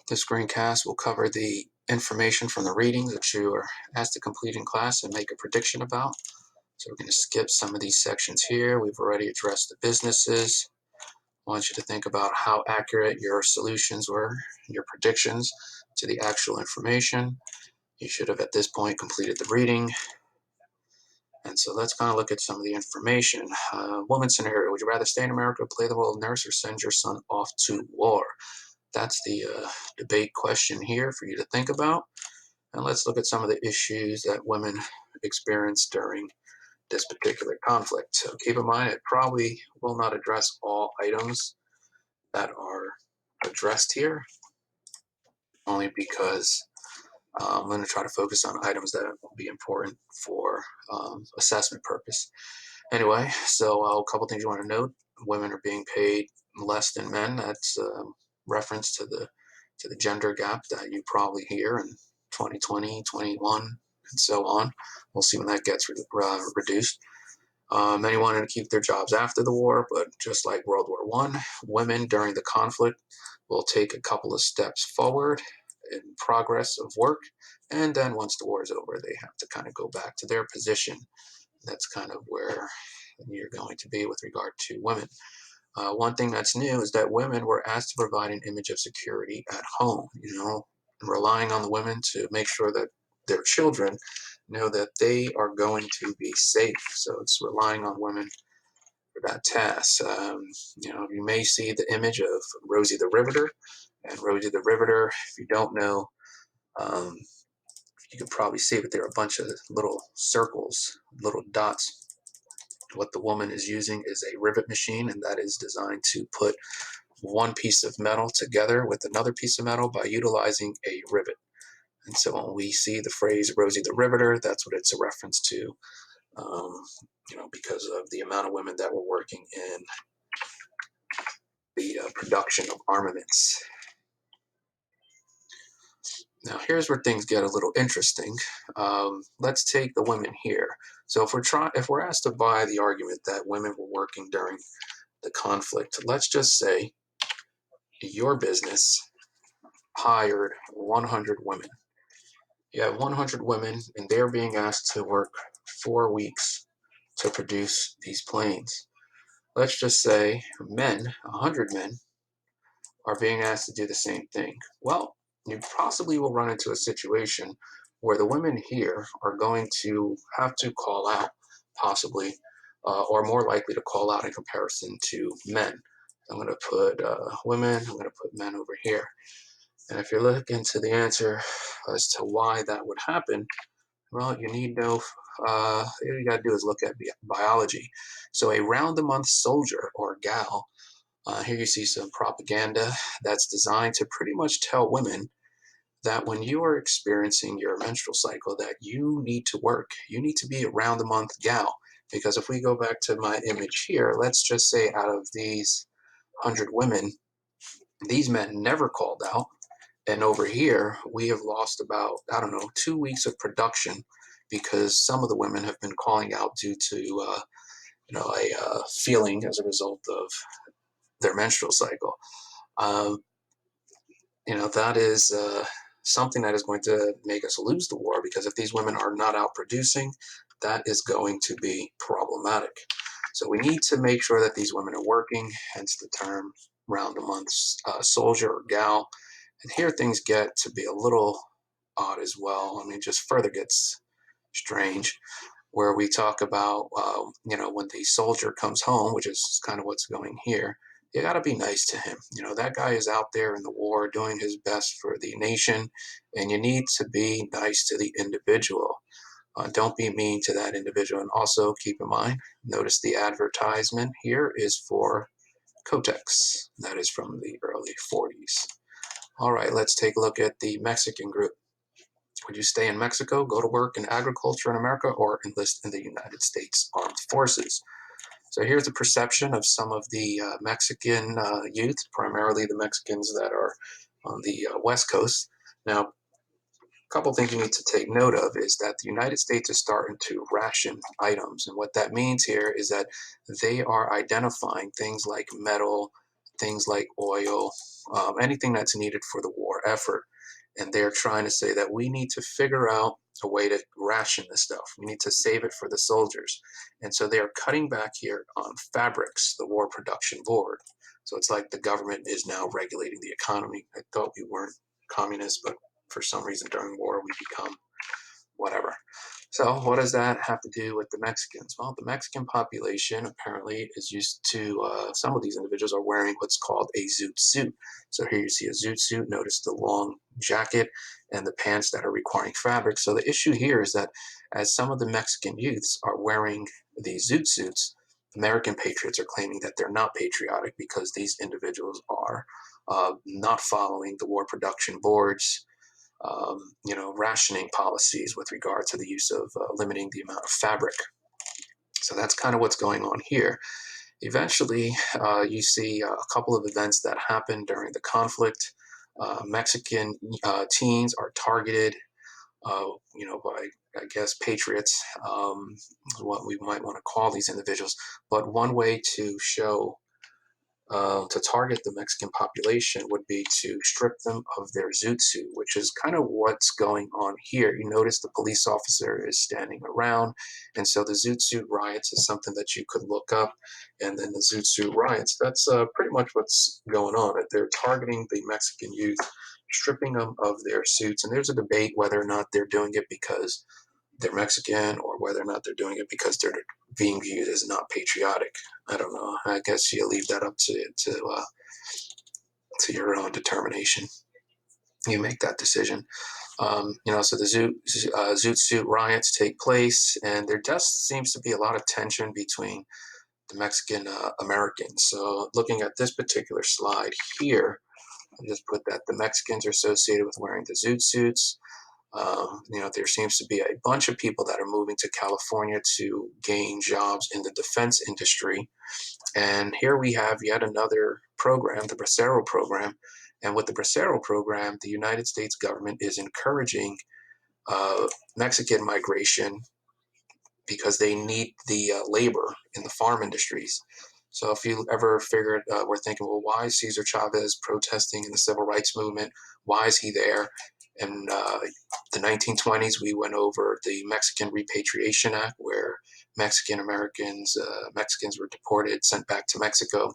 This screencast will cover the information from the readings that you are asked to complete in class and make a prediction about. So we're going to skip some of these sections here. We've already addressed the businesses. I want you to think about how accurate your solutions were, your predictions to the actual information. You should have at this point completed the reading. And so let's kind of look at some of the information. Woman scenario: would you rather stay in America, play the role of nurse, or send your son off to war? That's the debate question here for you to think about. And let's look at some of the issues that women experience during this particular conflict. So keep in mind, it probably will not address all items that are addressed here, only because I'm going to try to focus on items that will be important for assessment purpose. Anyway, so a couple things you want to note: women are being paid less than men. That's reference to the gender gap that you probably hear in 2020, 21, and so on. We'll see when that gets reduced. Many wanted to keep their jobs after the war, but just like World War One, women during the conflict will take a couple of steps forward in progress of work, and then once the war is over, they have to kind of go back to their position. That's kind of where you're going to be with regard to women. One thing that's new is that women were asked to provide an image of security at home, relying on the women to make sure that their children know that they are going to be safe. So it's relying on women for that task. You may see the image of Rosie the Riveter. And Rosie the Riveter, if you don't know, you can probably see that there are a bunch of little circles, little dots. What the woman is using is a rivet machine, and that is designed to put one piece of metal together with another piece of metal by utilizing a rivet. And so when we see the phrase Rosie the Riveter, that's what it's a reference to, because of the amount of women that were working in the production of armaments. Now, here's where things get a little interesting. Let's take the women here. So if we're asked to buy the argument that women were working during the conflict, let's just say your business hired 100 women. You have 100 women, and they're being asked to work 4 weeks to produce these planes. Let's just say 100 men, are being asked to do the same thing. Well, you possibly will run into a situation where the women here are going to have to call out, possibly, or more likely to call out in comparison to men. I'm going to put women, I'm going to put men over here. And if you're looking to the answer as to why that would happen, well, you need no, all you got to do is look at biology. So a round-the-month soldier or gal, here you see some propaganda that's designed to pretty much tell women that when you are experiencing your menstrual cycle, that you need to work. You need to be a round-the-month gal. Because if we go back to my image here, let's just say out of these 100 women, these men never called out. And over here, we have lost about, 2 weeks of production because some of the women have been calling out due to, a feeling as a result of their menstrual cycle. That is something that is going to make us lose the war, because if these women are not out producing, that is going to be problematic. So we need to make sure that these women are working, hence the term round-the-month soldier or gal. And here things get to be a little odd as well. I mean, just further gets strange, where we talk about, when the soldier comes home, which is kind of what's going here, you got to be nice to him. That guy is out there in the war doing his best for the nation, and you need to be nice to the individual. Don't be mean to that individual. And also keep in mind, notice the advertisement here is for Kotex. That is from the early 40s. All right, let's take a look at the Mexican group. Would you stay in Mexico, go to work in agriculture in America, or enlist in the United States Armed Forces? So here's a perception of some of the Mexican youth, primarily the Mexicans that are on the West Coast. Now, a couple things you need to take note of is that the United States is starting to ration items. And what that means here is that they are identifying things like metal, things like oil, anything that's needed for the war effort. And they're trying to say that we need to figure out a way to ration this stuff. We need to save it for the soldiers. And so they are cutting back here on fabrics, the War Production Board. So it's like the government is now regulating the economy. I thought we weren't communists, but for some reason during war we become whatever. So what does that have to do with the Mexicans? Well, the Mexican population apparently is used to, some of these individuals are wearing what's called a zoot suit. So here you see a zoot suit. Notice the long jacket and the pants that are requiring fabric. So the issue here is that as some of the Mexican youths are wearing these zoot suits, American patriots are claiming that they're not patriotic because these individuals are not following the War Production Board's rationing policies with regard to the use of limiting the amount of fabric. So that's kind of what's going on here. Eventually, you see a couple of events that happen during the conflict. Mexican teens are targeted, by, I guess, patriots, what we might want to call these individuals. But one way to show to target the Mexican population would be to strip them of their zoot suit, which is kind of what's going on here. You notice the police officer is standing around, and so the zoot suit riots is something that you could look up, and then the zoot suit riots, that's pretty much what's going on. They're targeting the Mexican youth, stripping them of their suits, and there's a debate whether or not they're doing it because they're Mexican or whether or not they're doing it because they're being viewed as not patriotic. I don't know. I guess you leave that up to your own determination. You make that decision. So the Zoot Suit riots take place, and there just seems to be a lot of tension between the Mexican Americans. So looking at this particular slide here, I just put that the Mexicans are associated with wearing the Zoot Suits. There seems to be a bunch of people that are moving to California to gain jobs in the defense industry. And here we have yet another program, the Bracero program. And with the Bracero program, the United States government is encouraging Mexican migration because they need the labor in the farm industries. So if you ever figured, we're thinking, well, why is Cesar Chavez protesting in the civil rights movement? Why is he there? In the 1920s, we went over the Mexican Repatriation Act, where Mexicans were deported, sent back to Mexico.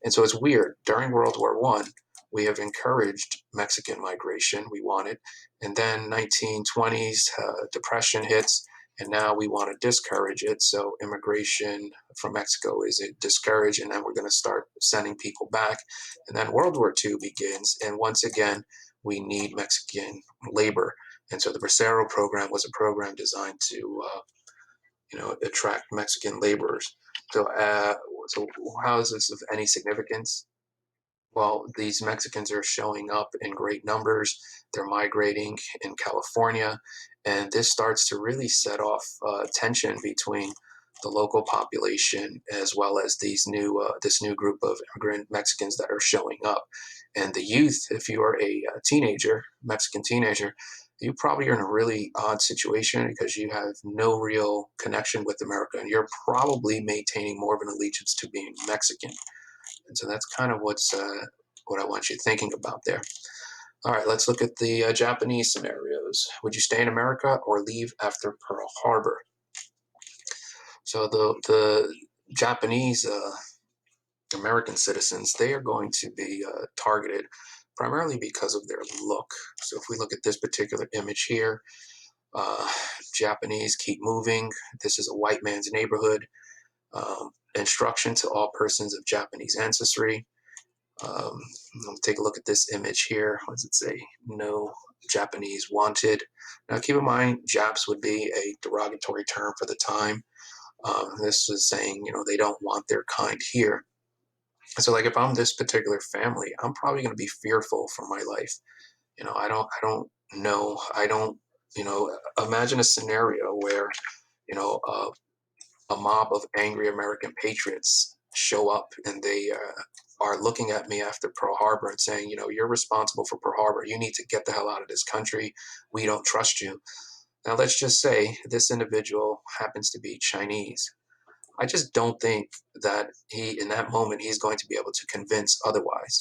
And so it's weird. During World War I, we have encouraged Mexican migration. We want it. And then 1920s, depression hits, and now we want to discourage it. So immigration from Mexico is discouraged, and then we're going to start sending people back. And then World War II begins, and once again, we need Mexican labor. And so the Bracero program was a program designed to, attract Mexican laborers. So how is this of any significance? Well, these Mexicans are showing up in great numbers. They're migrating in California, and this starts to really set off tension between the local population as well as this new group of immigrant Mexicans that are showing up. And the youth, if you are a teenager, Mexican teenager, you probably are in a really odd situation because you have no real connection with America, and you're probably maintaining more of an allegiance to being Mexican. And so that's kind of what I want you thinking about there. All right, let's look at the Japanese scenarios. Would you stay in America or leave after Pearl Harbor? So the Japanese American citizens, they are going to be targeted primarily because of their look. So if we look at this particular image here, uh, Japanese keep moving. This is a white man's neighborhood. Instruction to all persons of Japanese ancestry. Take a look at this image here. What does it say? No Japanese wanted. Now, keep in mind, Japs would be a derogatory term for the time. This is saying, they don't want their kind here. So, like, if I'm this particular family, I'm probably going to be fearful for my life. I don't know. I don't, imagine a scenario where, you know, uh, a mob of angry American patriots show up and they are looking at me after Pearl Harbor and saying, you're responsible for Pearl Harbor. You need to get the hell out of this country. We don't trust you. Now, let's just say this individual happens to be Chinese. I just don't think that in that moment, he's going to be able to convince otherwise.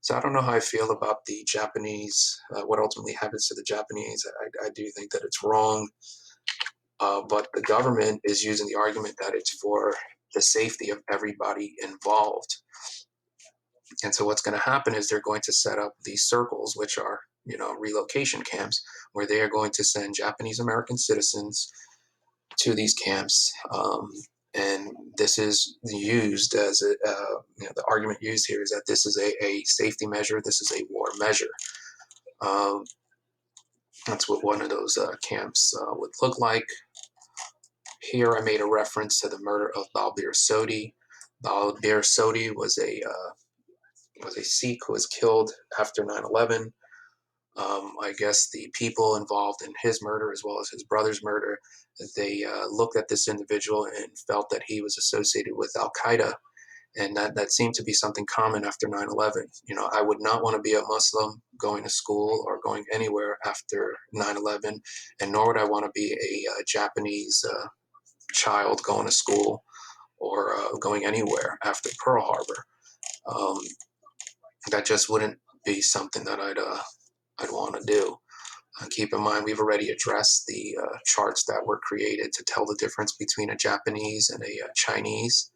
So I don't know how I feel about the Japanese, what ultimately happens to the Japanese. I do think that it's wrong, but the government is using the argument that it's for the safety of everybody involved. And so what's going to happen is they're going to set up these circles, which are, relocation camps, where they are going to send Japanese American citizens to these camps. And this is used as the argument used here is that this is a safety measure. This is a war measure. Um, that's what one of those camps would look like. Here I made a reference to the murder of Balbir Sodi. Balbir Sodi was a Sikh who was killed after 9/11. I guess the people involved in his murder, as well as his brother's murder, they looked at this individual and felt that he was associated with Al Qaeda, and that seemed to be something common after 9/11. I would not want to be a Muslim going to school or going anywhere after 9/11, and nor would I want to be a Japanese child going to school or going anywhere after Pearl Harbor. Um, that just wouldn't be something that I'd want to do. Keep in mind, we've already addressed the charts that were created to tell the difference between a Japanese and a Chinese.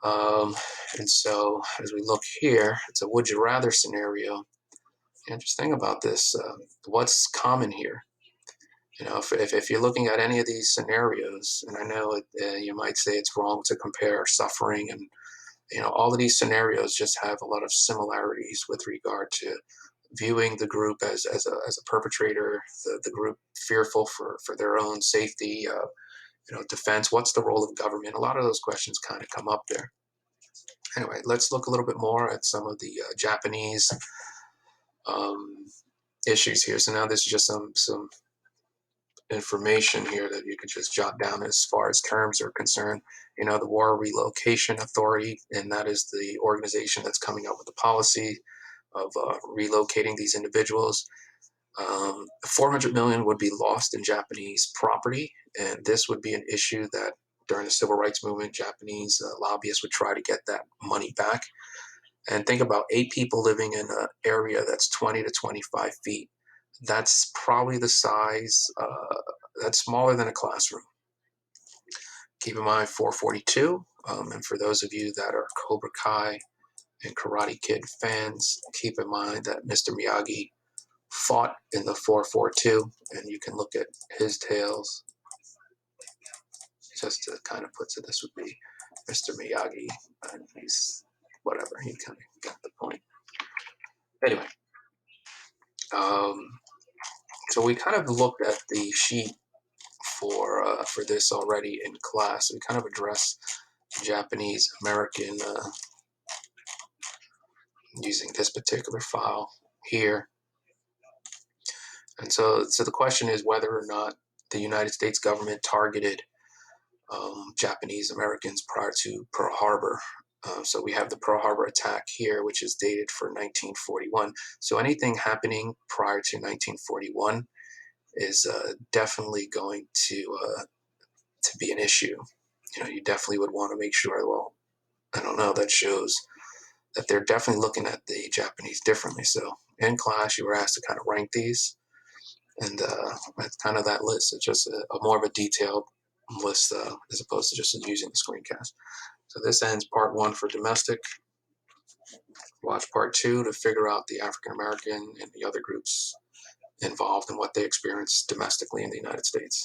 And so, as we look here, it's a would you rather scenario. And just think about this: what's common here? If you're looking at any of these scenarios, and I know you might say it's wrong to compare suffering, and all of these scenarios just have a lot of similarities with regard to viewing the group as a perpetrator, the group fearful for their own safety, defense. What's the role of government? A lot of those questions kind of come up there. Anyway, let's look a little bit more at some of the Japanese um, issues here. So now this is just some information here that you could just jot down as far as terms are concerned. The War Relocation Authority, and that is the organization that's coming up with the policy of relocating these individuals. 400 million would be lost in Japanese property, and this would be an issue that during the civil rights movement, Japanese lobbyists would try to get that money back. And think about 8 people living in an area that's 20 to 25 feet. That's probably the size, that's smaller than a classroom. Keep in mind 442, and for those of you that are Cobra Kai and Karate Kid fans, keep in mind that Mr. Miyagi fought in the 442, and you can look at his tales. Just to kind of put it, this would be Mr. Miyagi, and he's whatever. He kind of got the point. Anyway, um, so we kind of looked at the sheet for this already in class. We kind of address Japanese American using this particular file here. And so the question is whether or not the United States government targeted Japanese Americans prior to Pearl Harbor. So we have the Pearl Harbor attack here, which is dated for 1941. So anything happening prior to 1941 is definitely going to be an issue. You definitely would want to make sure. Well, I don't know. That shows that they're definitely looking at the Japanese differently. So in class, you were asked to kind of rank these, and it's kind of that list. It's just a more of a detailed list as opposed to just using the screencast. So this ends part 1 for domestic. Watch part 2 to figure out the African American and the other groups involved and what they experienced domestically in the United States.